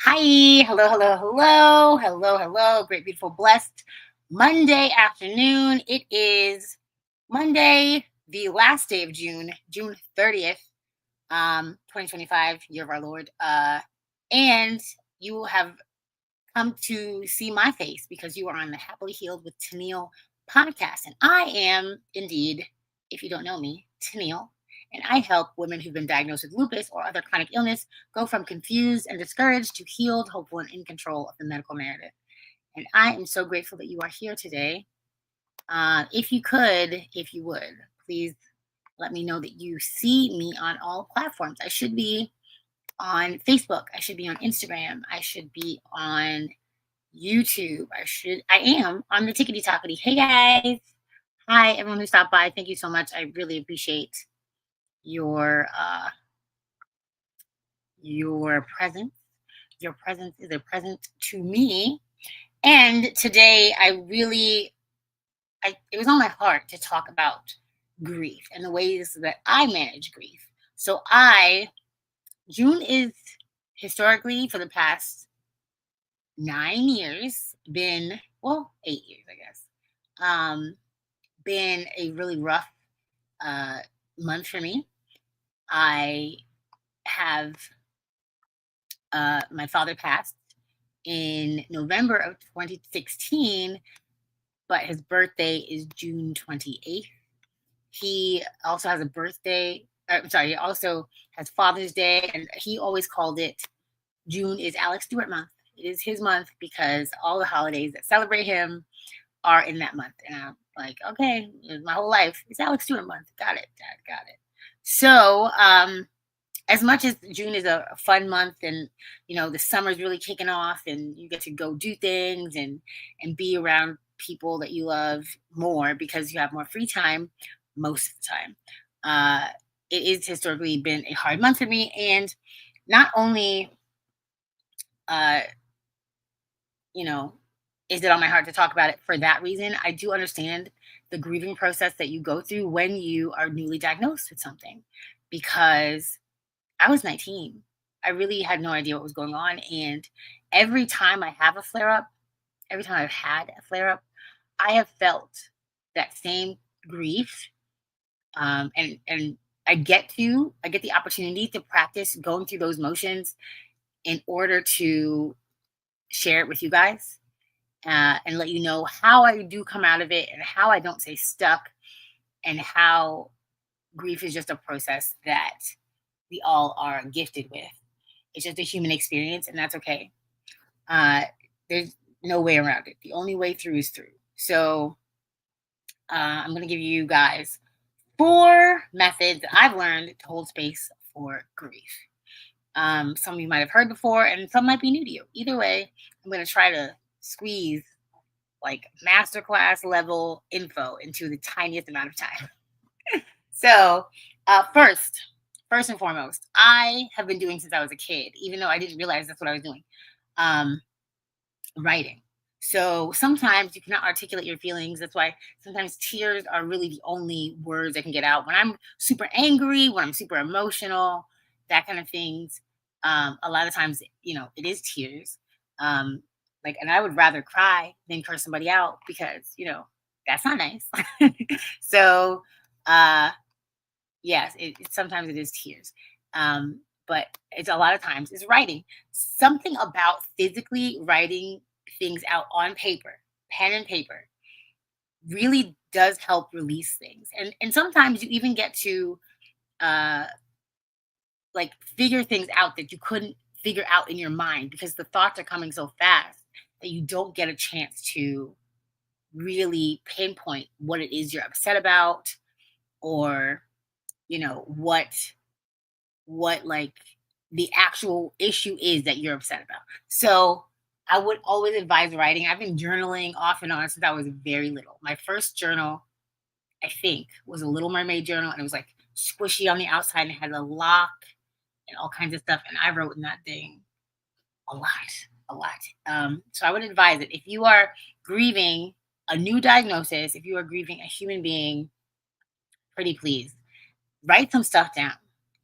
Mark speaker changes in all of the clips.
Speaker 1: Hi, hello, hello, hello, hello, hello. Great, beautiful, blessed Monday afternoon. It is Monday, the last day of June, June 30th, 2025, year of our Lord. And you have come to see my face because you are on the Happily Healed with Tenille podcast. And I am indeed, if you don't know me, Tenille. And I help women who've been diagnosed with lupus or other chronic illness go from confused and discouraged to healed, hopeful, and in control of the medical narrative. And I am so grateful that you are here today. If you would, please let me know that you see me on all platforms. I should be on Facebook. I should be on Instagram. I should be on YouTube. I am on the Tickety Talkety. Hey guys. Hi, everyone who stopped by. Thank you so much. I really appreciate your presence. Your presence is a present to me. And today it was on my heart to talk about grief and the ways that I manage grief. So June is historically for the past 9 years been, well, 8 years, I guess, been a really rough month for me. I have my father passed in November of 2016, but his birthday is June 28th. He also has a birthday. He also has Father's Day, and he always called it June is Alex Stewart month. It is his month because all the holidays that celebrate him are in that month. And I'm like, okay, my whole life, it's Alex Stewart month. Got it, Dad, got it. So, as much as June is a fun month and, the summer's really kicking off and you get to go do things and be around people that you love more because you have more free time most of the time. It is historically been a hard month for me. And not only, is it on my heart to talk about it for that reason, I do understand the grieving process that you go through when you are newly diagnosed with something, because I was 19. I really had no idea what was going on. And every time I have a flare up, every time I've had a flare up, I have felt that same grief. And I get the opportunity to practice going through those motions in order to share it with you guys, and let you know how I do come out of it and how I don't stay stuck, and how grief is just a process that we all are gifted with. It's just a human experience, and that's okay. There's no way around it. The only way through is through. So I'm going to give you guys 4 methods that I've learned to hold space for grief. Some of you might have heard before, and some might be new to you. Either way, I'm going to try to squeeze like masterclass level info into the tiniest amount of time. So, first and foremost, I have been doing since I was a kid, even though I didn't realize that's what I was doing. Writing. So sometimes you cannot articulate your feelings. That's why sometimes tears are really the only words I can get out. When I'm super angry, when I'm super emotional, that kind of things. A lot of times, it is tears. And I would rather cry than curse somebody out because, that's not nice. So, yes, sometimes it is tears. But it's a lot of times it's writing. Something about physically writing things out on paper, pen and paper, really does help release things. And sometimes you even get to figure things out that you couldn't figure out in your mind because the thoughts are coming so fast that you don't get a chance to really pinpoint what it is you're upset about, or what like the actual issue is that you're upset about. So I would always advise writing. I've been journaling off and on since I was very little. My first journal, I think, was a Little Mermaid journal, and it was like squishy on the outside and it had a lock and all kinds of stuff. And I wrote in that thing a lot. So I would advise it if you are grieving a new diagnosis, if you are grieving a human being, pretty please write some stuff down.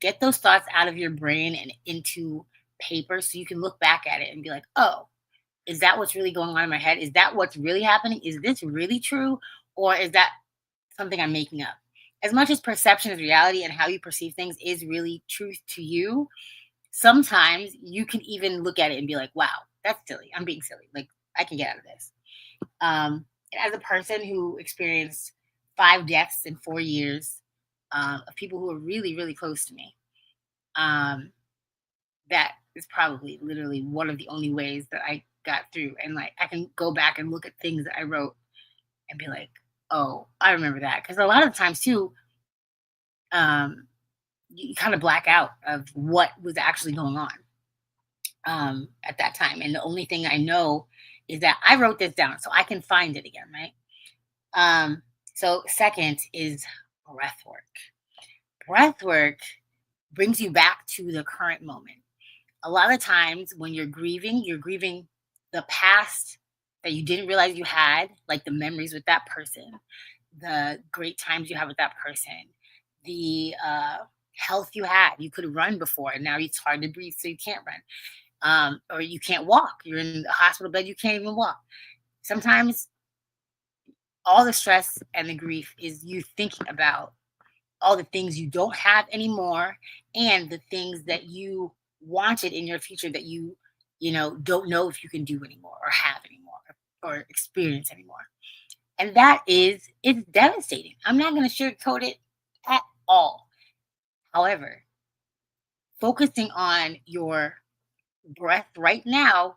Speaker 1: Get those thoughts out of your brain and into paper so you can look back at it and be like, oh, is that what's really going on in my head? Is that what's really happening? Is this really true? Or is that something I'm making up? As much as perception is reality and how you perceive things is really truth to you, sometimes you can even look at it and be like, wow, that's silly. I'm being silly. Like, I can get out of this. And as a person who experienced 5 deaths in 4 years of people who were really, really close to me, um, that is probably literally one of the only ways that I got through. And like, I can go back and look at things that I wrote and be like, oh, I remember that. Because a lot of times, too, um, you kind of black out of what was actually going on at that time. And the only thing I know is that I wrote this down so I can find it again, right? So, second is breath work. Breath work brings you back to the current moment. A lot of times when you're grieving the past that you didn't realize you had, like the memories with that person, the great times you have with that person, the health you had. You could run before, and now it's hard to breathe, so you can't run. Or you can't walk. You're in the hospital bed, you can't even walk. Sometimes all the stress and the grief is you thinking about all the things you don't have anymore and the things that you wanted in your future that don't know if you can do anymore or have anymore or experience anymore. And that is it's devastating. I'm not going to sugarcoat it at all. However, focusing on your breath right now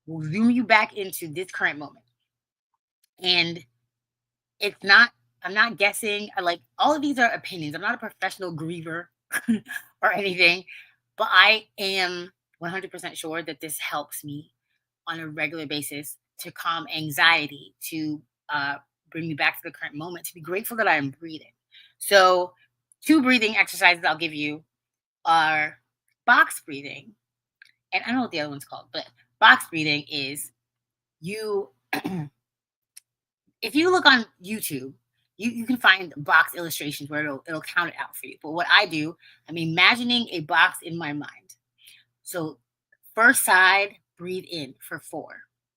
Speaker 1: will zoom you back into this current moment. And it's not, I'm not guessing. I like all of these are opinions. I'm not a professional griever or anything, but I am 100% sure that this helps me on a regular basis to calm anxiety, to bring me back to the current moment, to be grateful that I am breathing. So, two breathing exercises I'll give you are box breathing. And I don't know what the other one's called, but box breathing is you if you look on YouTube, you can find box illustrations where it'll count it out for you. But what I do, I'm imagining a box in my mind. So first side, breathe in for 4.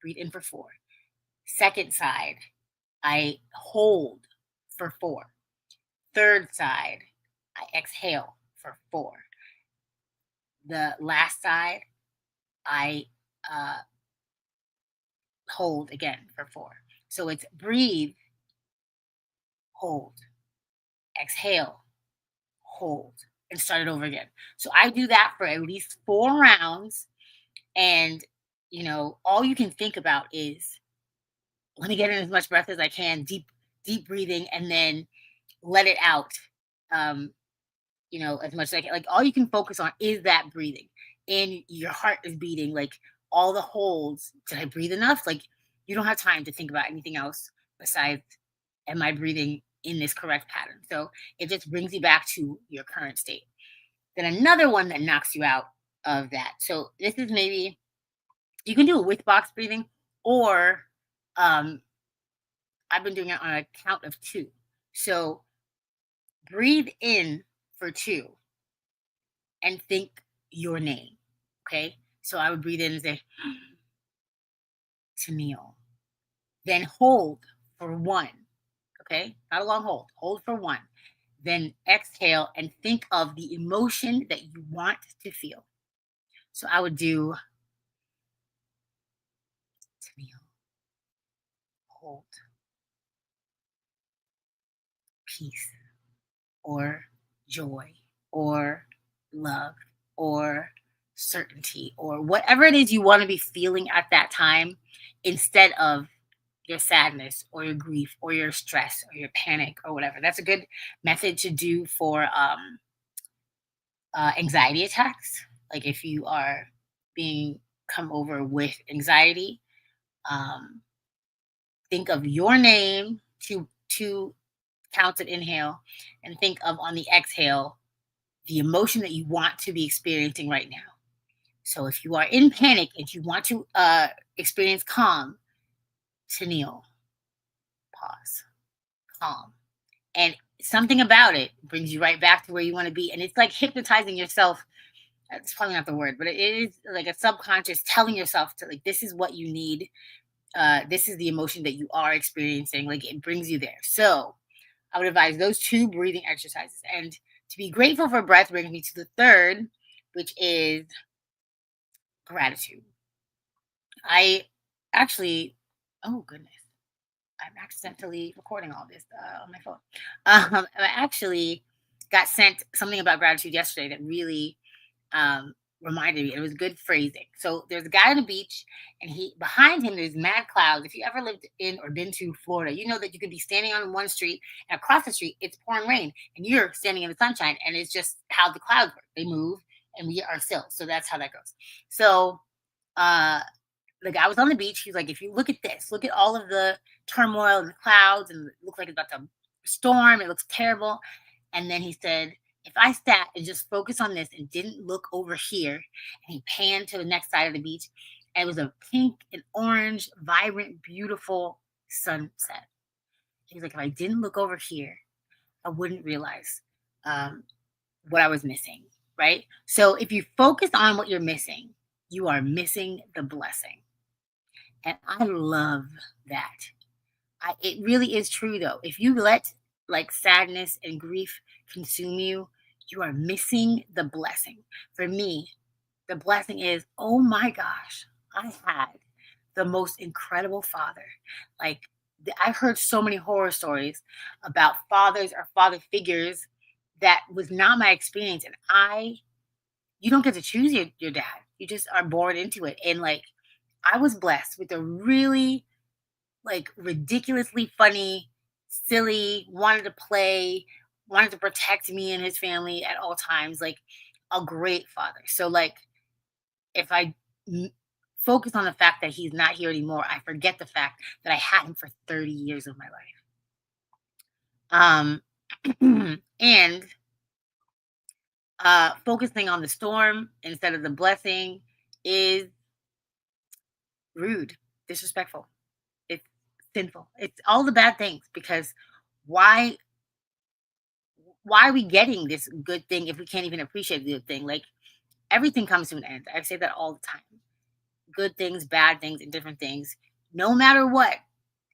Speaker 1: Breathe in for 4. Second side, I hold for 4. Third side, I exhale for 4. The last side, I hold again for 4. So it's breathe, hold, exhale, hold, and start it over again. So I do that for at least 4 rounds. And, all you can think about is let me get in as much breath as I can, deep breathing, and then let it out. Um, as much as I can. Like all you can focus on is that breathing. And your heart is beating, like all the holds. Did I breathe enough? Like you don't have time to think about anything else besides am I breathing in this correct pattern? So it just brings you back to your current state. Then another one that knocks you out of that. So this is maybe you can do it with box breathing, or um, I've been doing it on a count of 2. So breathe in for 2 and think your name. Okay. So I would breathe in and say, Tenille. Then hold for 1. Okay. Not a long hold. Hold for 1. Then exhale and think of the emotion that you want to feel. So I would do Tenille, hold, peace, or joy, or love, or certainty, or whatever it is you want to be feeling at that time, instead of your sadness or your grief or your stress or your panic or whatever. That's a good method to do for anxiety attacks. Like if you are being come over with anxiety, um, think of your name, two counts of inhale, and think of on the exhale the emotion that you want to be experiencing right now. So if you are in panic and you want to experience calm, Tenille, pause, calm. And something about it brings you right back to where you want to be. And it's like hypnotizing yourself That's probably not the word, but it is like a subconscious telling yourself to like, this is what you need. This is the emotion that you are experiencing. Like it brings you there. So I would advise those two breathing exercises. And to be grateful for breath brings me to the third, which is gratitude. I actually, oh goodness, I'm accidentally recording all this on my phone. I actually got sent something about gratitude yesterday that really um, reminded me. It was good phrasing. So there's a guy on the beach, and he behind him there's mad clouds. If you ever lived in or been to Florida, you know that you could be standing on one street, and across the street it's pouring rain, and you're standing in the sunshine, and it's just how the clouds work. They move, and we are still. So that's how that goes. So uh, the guy was on the beach. He's like, if you look at this, look at all of the turmoil and the clouds, and it looks like it's about to storm. It looks terrible. And then he said, if I sat and just focused on this and didn't look over here, and he panned to the next side of the beach, and it was a pink and orange, vibrant, beautiful sunset. He's like, if I didn't look over here, I wouldn't realize um, what I was missing. Right. So if you focus on what you're missing, you are missing the blessing. And I love that. It really is true though. If you let like sadness and grief consume you, you are missing the blessing. For me, the blessing is, oh my gosh, I had the most incredible father. Like I've heard so many horror stories about fathers or father figures that was not my experience. And you don't get to choose your dad. You just are born into it. And like I was blessed with a really like ridiculously funny, silly, wanted to play, wanted to protect me and his family at all times, like a great father. So like if I m- focus on the fact that he's not here anymore, I forget the fact that I had him for 30 years of my life. And focusing on the storm instead of the blessing is rude, disrespectful. It's sinful. It's all the bad things because why why are we getting this good thing if we can't even appreciate the good thing? Like everything comes to an end. I say that all the time. Good things, bad things, and different things. No matter what,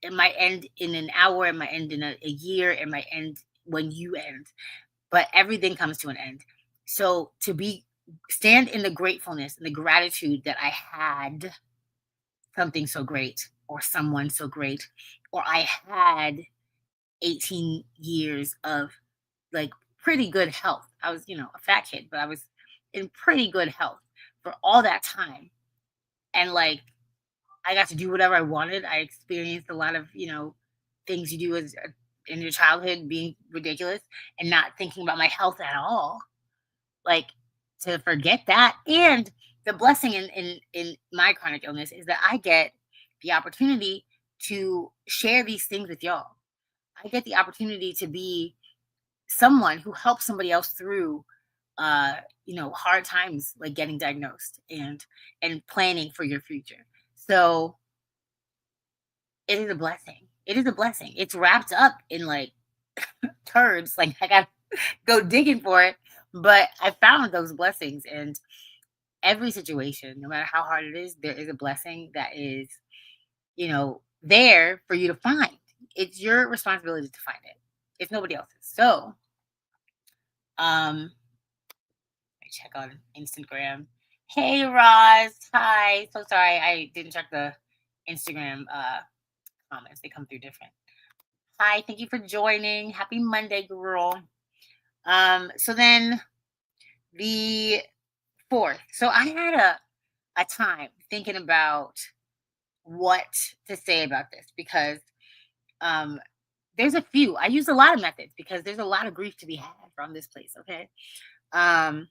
Speaker 1: it might end in an hour, it might end in a year, it might end when you end. But everything comes to an end. So to be stand in the gratefulness and the gratitude that I had something so great or someone so great, or I had 18 years of like pretty good health. I was, a fat kid, but I was in pretty good health for all that time. And like I got to do whatever I wanted. I experienced a lot of, things you do as in your childhood being ridiculous and not thinking about my health at all. Like to forget that. And the blessing in my chronic illness is that I get the opportunity to share these things with y'all. I get the opportunity to be someone who helps somebody else through hard times like getting diagnosed and planning for your future. So it is a blessing. It is a blessing. It's wrapped up in like turds. Like I got to go digging for it, but I found those blessings. And every situation, no matter how hard it is, there is a blessing that is, there for you to find. It's your responsibility to find it. It's nobody else's. So um I check on Instagram. Hey Roz, hi. So sorry I didn't check the Instagram comments. They come through different. Hi, thank you for joining. Happy Monday, girl. So then the fourth. So I had a time thinking about what to say about this because um there's a few. I use a lot of methods because there's a lot of grief to be had from this place, okay? Um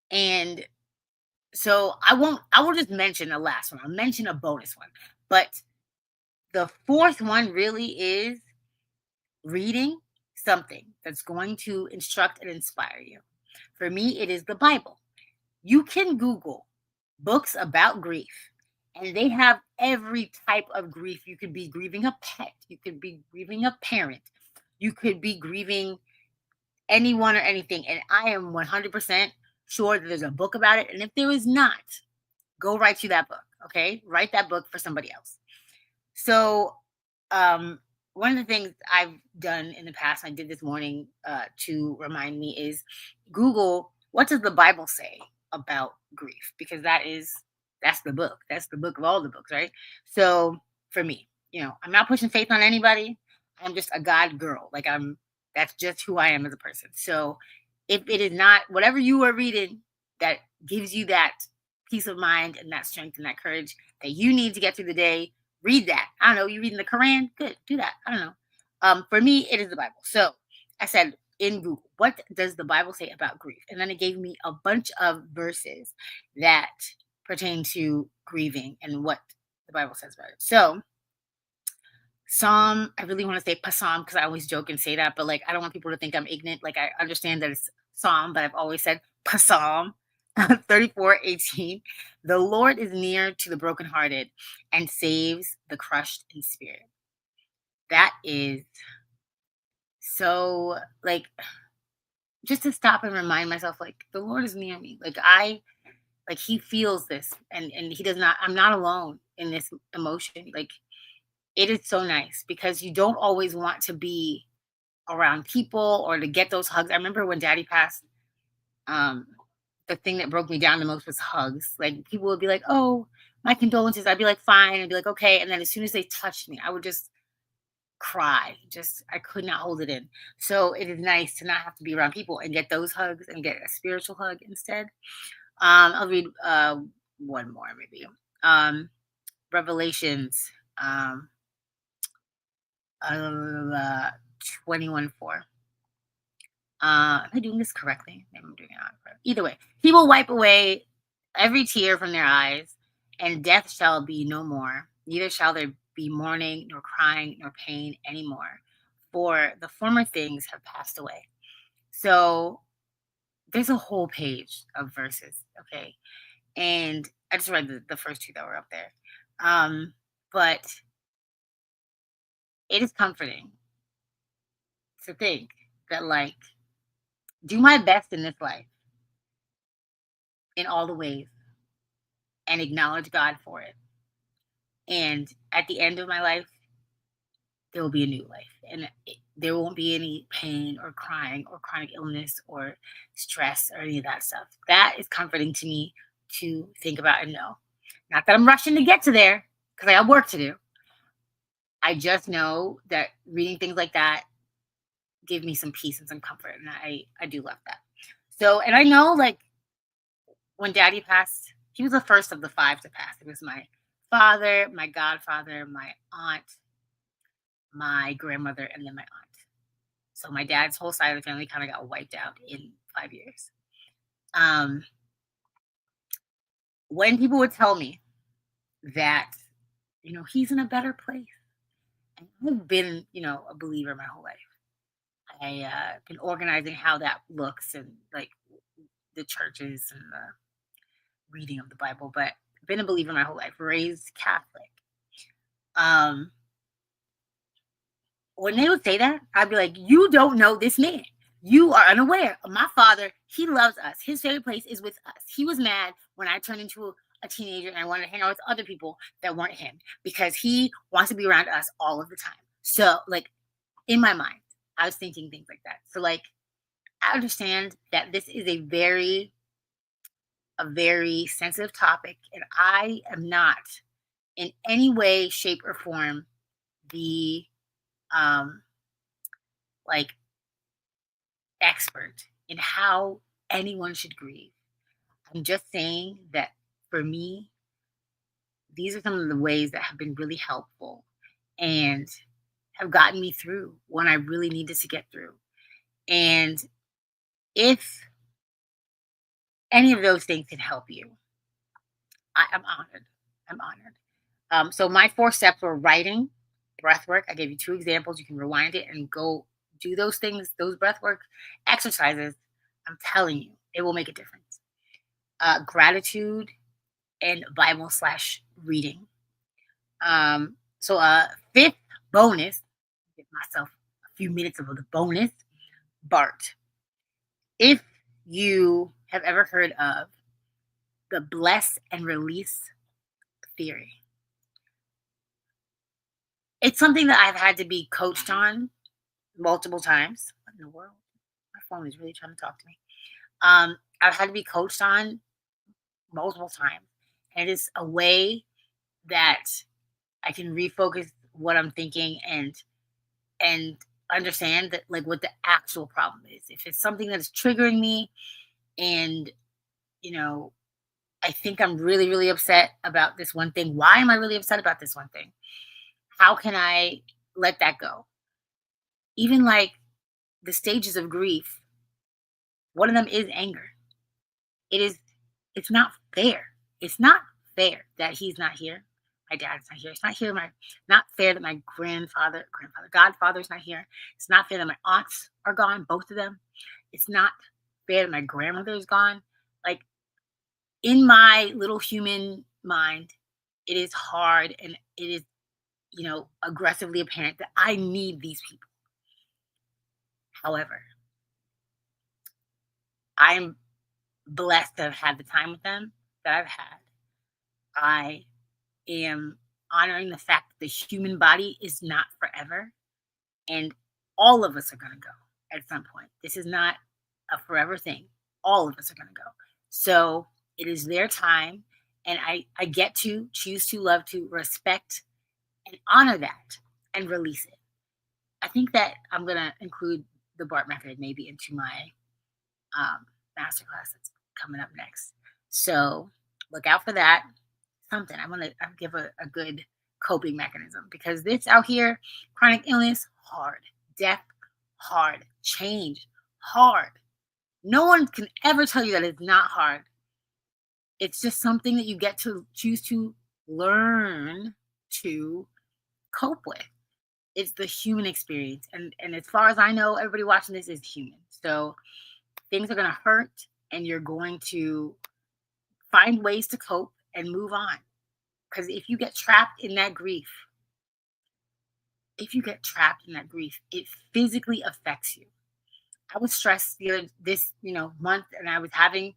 Speaker 1: and so I will just mention the last one. I'll mention a bonus one. But the fourth one really is reading something that's going to instruct and inspire you. For me, it is the Bible. You can Google books about grief, and they have every type of grief. You could be grieving a pet, you could be grieving a parent, you could be grieving anyone or anything. And I am 100% sure that there's a book about it. And if there is not, go write you that book. Okay. Write that book for somebody else. So, one of the things I've done in the past, I did this morning to remind me, is Google, what does the Bible say about grief? Because that's the book. That's the book of all the books, right? So for me, I'm not pushing faith on anybody. I'm just a God girl. That's just who I am as a person. So if it is not whatever you are reading that gives you that peace of mind and that strength and that courage that you need to get through the day, read that. I don't know. You reading the Quran? Good. Do that. I don't know. For me, it is the Bible. So I said in Google, what does the Bible say about grief? And then it gave me a bunch of verses that pertain to grieving and what the Bible says about it. So Psalm, I really want to say Psalm because I always joke and say that, but I don't want people to think I'm ignorant. I understand that it's Psalm, but I've always said Psalm 34:18. The Lord is near to the brokenhearted and saves the crushed in spirit. That is so just to stop and remind myself, the Lord is near me. He feels this and he does not, I'm not alone in this emotion. It is so nice because you don't always want to be around people or to get those hugs. I remember when Daddy passed, the thing that broke me down the most was hugs. People would be like, "Oh, my condolences." I'd be like, "Fine." I'd be like, "Okay." And then as soon as they touched me, I would just cry. I could not hold it in. So it is nice to not have to be around people and get those hugs and get a spiritual hug instead. I'll read one more maybe. Revelations um, 21:4. Am I doing this correctly? Maybe I'm doing it not correctly. Either way, he will wipe away every tear from their eyes, and death shall be no more. Neither shall there be mourning, nor crying, nor pain anymore, for the former things have passed away. So there's a whole page of verses, okay? And I just read the first two that were up there. But it is comforting to think that, do my best in this life in all the ways and acknowledge God for it. And at the end of my life, there will be a new life. And there won't be any pain or crying or chronic illness or stress or any of that stuff. That is comforting to me to think about and know. Not that I'm rushing to get to there because I have work to do. I just know that reading things like that give me some peace and some comfort. And I do love that. So, and I know when Daddy passed, he was the first of the 5 to pass. It was my father, my godfather, my aunt, my grandmother, and then my aunt. So my dad's whole side of the family kind of got wiped out in 5 years. When people would tell me that, he's in a better place. And I've been, a believer my whole life. I've been organizing how that looks and the churches and the reading of the Bible, but I've been a believer my whole life, raised Catholic. When they would say that, I'd be like, you don't know this man. You are unaware. My father, he loves us. His favorite place is with us. He was mad when I turned into a teenager and I wanted to hang out with other people that weren't him because he wants to be around us all of the time. So, in my mind, I was thinking things like that. So, I understand that this is a very sensitive topic, and I am not in any way, shape, or form the expert in how anyone should grieve. I'm just saying that for me, these are some of the ways that have been really helpful and have gotten me through when I really needed to get through. And if any of those things can help you, I'm honored. I'm honored. So my 4 steps were writing, breath work. I gave you 2 examples. You can rewind it and go do those things, those breath work exercises. I'm telling you, it will make a difference. Gratitude and Bible/reading. So 5th bonus, give myself a few minutes of the bonus, BART. If you have ever heard of the bless and release theory. It's something that I've had to be coached on multiple times. What in the world? My phone is really trying to talk to me. I've had to be coached on multiple times. And it's a way that I can refocus what I'm thinking and understand that like what the actual problem is. If it's something that's triggering me and you know, I think I'm really, really upset about this one thing. Why am I really upset about this one thing? How can I let that go? Even like the stages of grief, one of them is anger. It is, it's not fair. It's not fair that he's not here. My dad's not here. It's not here. Not fair that my godfather's not here. It's not fair that my aunts are gone, both of them. It's not fair that my grandmother is gone. Like in my little human mind, it is hard and it is, aggressively apparent that I need these people. However, I'm blessed to have had the time with them that I've had. I am honoring the fact that the human body is not forever and all of us are going to go at some point. This is not a forever thing. All of us are going to go. So it is their time. And I get to choose to love, to respect and honor that and release it. I think that I'm going to include the BART method maybe into my masterclass that's coming up next. So look out for that. Something I'm gonna give a good coping mechanism because this out here, chronic illness, hard, death, hard, change, hard. No one can ever tell you that it's not hard. It's just something that you get to choose to learn to cope with. It's the human experience. And as far as I know, everybody watching this is human. So things are gonna hurt and you're going to find ways to cope and move on. Because if you get trapped in that grief, it physically affects you. I was stressed this month, and I was having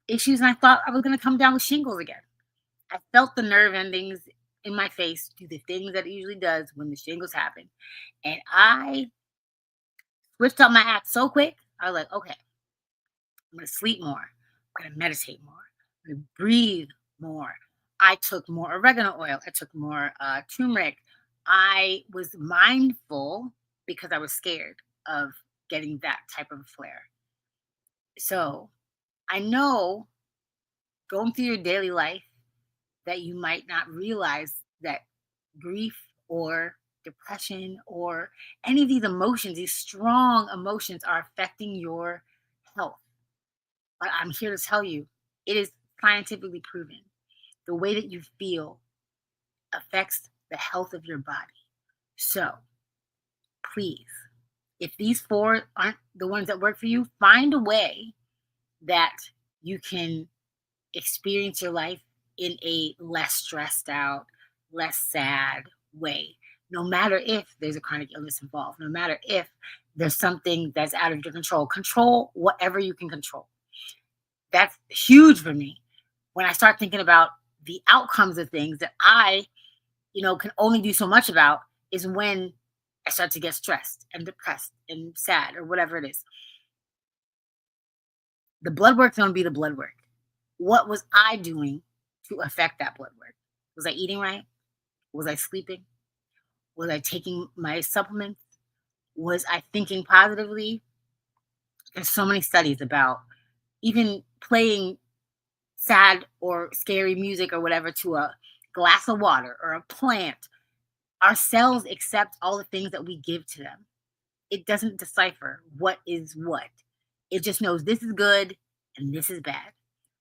Speaker 1: issues, and I thought I was going to come down with shingles again. I felt the nerve endings in my face do the things that it usually does when the shingles happen, and I switched up my act so quick. I was like, okay, I'm going to sleep more. I'm going to meditate more. I'm going to breathe more. I took more oregano oil. I took more turmeric. I was mindful because I was scared of getting that type of flare. So I know going through your daily life that you might not realize that grief or depression or any of these emotions, these strong emotions, are affecting your health. But I'm here to tell you, it is scientifically proven. The way that you feel affects the health of your body. So please, if these four aren't the ones that work for you, find a way that you can experience your life in a less stressed out, less sad way. No matter if there's a chronic illness involved, no matter if there's something that's out of your control, control whatever you can control. That's huge for me. When I start thinking about the outcomes of things that I, can only do so much about, is when I start to get stressed and depressed and sad or whatever it is. The blood work's going to be the blood work. What was I doing to affect that blood work? Was I eating right? Was I sleeping? Was I taking my supplements? Was I thinking positively? There's so many studies about even playing sad or scary music or whatever to a glass of water or a plant. Our cells accept all the things that we give to them. It doesn't decipher what is what. It just knows this is good and this is bad.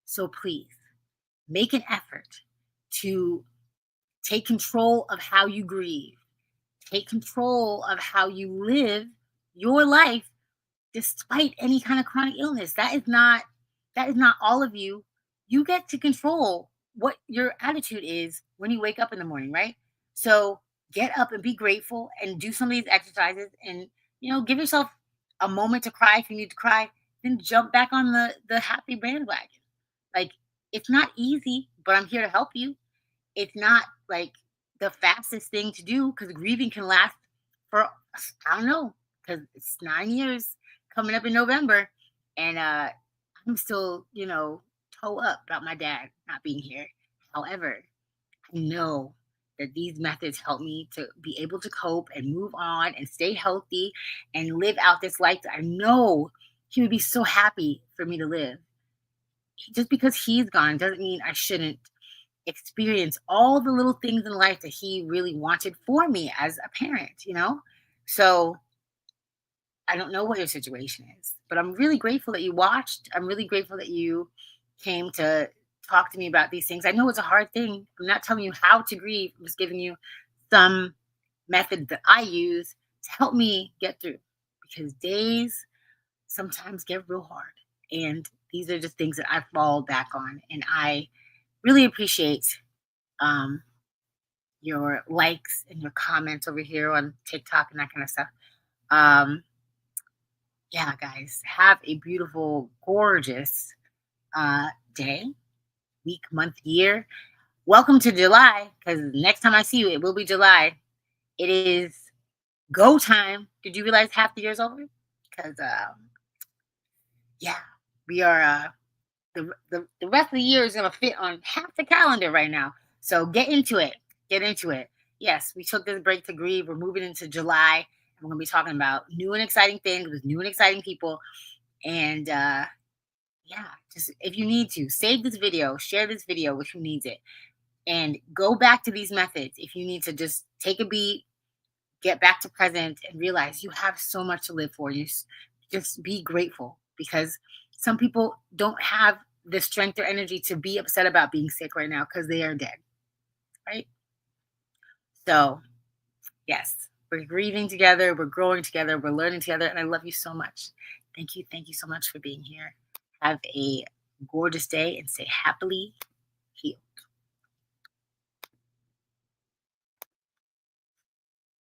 Speaker 1: So please make an effort to take control of how you grieve. Take control of how you live your life despite any kind of chronic illness. That is not all of you. You get to control what your attitude is when you wake up in the morning, right? So get up and be grateful and do some of these exercises and, give yourself a moment to cry if you need to cry. then jump back on the happy bandwagon. Like, it's not easy, but I'm here to help you. It's not like the fastest thing to do because grieving can last for, I don't know, because it's 9 years coming up in November, and I'm still, toe up about my dad not being here. However, I know that these methods help me to be able to cope and move on and stay healthy and live out this life that I know he would be so happy for me to live. Just because he's gone doesn't mean I shouldn't experience all the little things in life that he really wanted for me as a parent. So I don't know what your situation is, but I'm really grateful that you watched. I'm really grateful that you came to talk to me about these things. I know it's a hard thing. I'm not telling you how to grieve. I'm just giving you some methods that I use to help me get through, because days sometimes get real hard. And these are just things that I fall back on. And I really appreciate um, your likes and your comments over here on TikTok and that kind of stuff. Um, yeah, guys, have a beautiful, gorgeous day, week, month, year. Welcome to July, because next time I see you, it will be July. It is go time. Did you realize half the year's over? Because, yeah, we are, the rest of the year is going to fit on half the calendar right now. So get into it. Get into it. Yes, we took this break to grieve. We're moving into July. And we're going to be talking about new and exciting things with new and exciting people. And, yeah, just if you need to, save this video, share this video with who needs it, and go back to these methods. If you need to just take a beat, get back to present, and realize you have so much to live for. Just be grateful, because some people don't have the strength or energy to be upset about being sick right now because they are dead, right? So, yes, we're grieving together, we're growing together, we're learning together, and I love you so much. Thank you so much for being here. Have a gorgeous day and stay happily